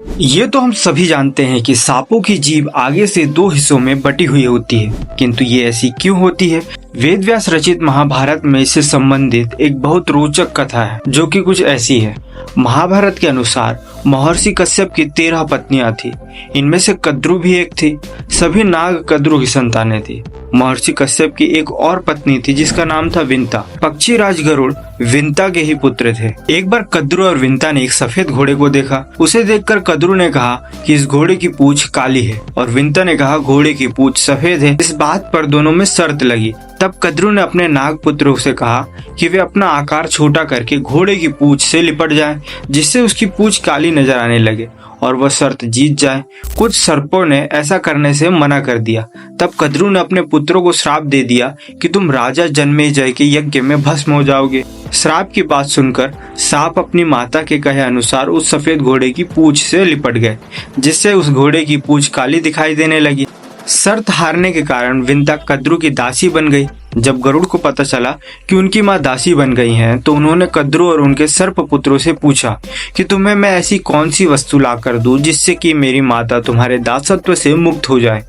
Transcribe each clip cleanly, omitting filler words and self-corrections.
ये तो हम सभी जानते हैं कि सांपों की जीभ आगे से दो हिस्सों में बटी हुई होती है, किंतु ये ऐसी क्यों होती है? वेद व्यास रचित महाभारत में इससे संबंधित एक बहुत रोचक कथा है, जो कि कुछ ऐसी है। महाभारत के अनुसार महर्षि कश्यप की 13 पत्नियां थी। इनमें से कद्रु भी एक थी। सभी नाग कद्रु की संतानें थी। महर्षि कश्यप की एक और पत्नी थी जिसका नाम था विंता। पक्षी राज गरुड़ विंता के ही पुत्र थे। एक बार कद्रु और विंता ने एक सफेद घोड़े को देखा। उसे देखकर कद्रु ने कहा कि इस घोड़े की पूंछ काली है, और विंता ने कहा घोड़े की पूंछ सफेद है। इस बात पर दोनों में शर्त लगी। तब कद्रु ने अपने नाग पुत्रों से कहा कि वे अपना आकार छोटा करके घोड़े की पूंछ से लिपट जाएं, जिससे उसकी पूंछ काली नजर आने लगे और वह शर्त जीत जाए। कुछ सर्पों ने ऐसा करने से मना कर दिया। तब कद्रु ने अपने पुत्रों को श्राप दे दिया कि तुम राजा जन्मेजय के यज्ञ में भस्म हो जाओगे। श्राप की बात सुनकर सांप अपनी माता के कहे अनुसार उस सफेद घोड़े की पूंछ से लिपट गए, जिससे उस घोड़े की पूंछ काली दिखाई देने लगी। शर्त हारने के कारण विंता कद्रु की दासी बन गई। जब गरुड़ को पता चला कि उनकी माँ दासी बन गई हैं, तो उन्होंने कद्रु और उनके सर्प पुत्रों से पूछा कि तुम्हें मैं ऐसी कौन सी वस्तु लाकर दूं जिससे कि मेरी माता तुम्हारे दासत्व से मुक्त हो जाए।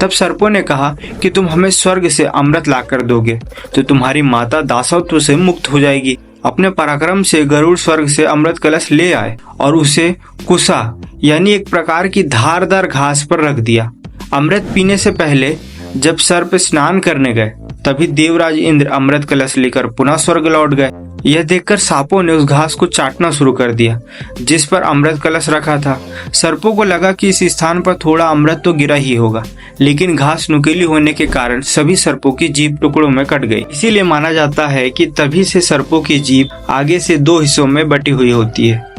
तब सर्पों ने कहा कि तुम हमें स्वर्ग से अमृत लाकर दोगे तो तुम्हारी माता दासत्व से मुक्त हो जाएगी। अपने पराक्रम से गरुड़ स्वर्ग से अमृत कलश ले आए और उसे कुसा यानी एक प्रकार की धारदार घास पर रख दिया। अमृत पीने से पहले जब सर्प स्नान करने गए, तभी देवराज इंद्र अमृत कलश लेकर पुनः स्वर्ग लौट गए। यह देखकर सांपों ने उस घास को चाटना शुरू कर दिया जिस पर अमृत कलश रखा था। सर्पों को लगा कि इस स्थान पर थोड़ा अमृत तो गिरा ही होगा, लेकिन घास नुकीली होने के कारण सभी सर्पों की जीभ टुकड़ों में कट गई। इसीलिए माना जाता है कि तभी से सर्पों की जीभ आगे से दो हिस्सों में बटी हुई होती है।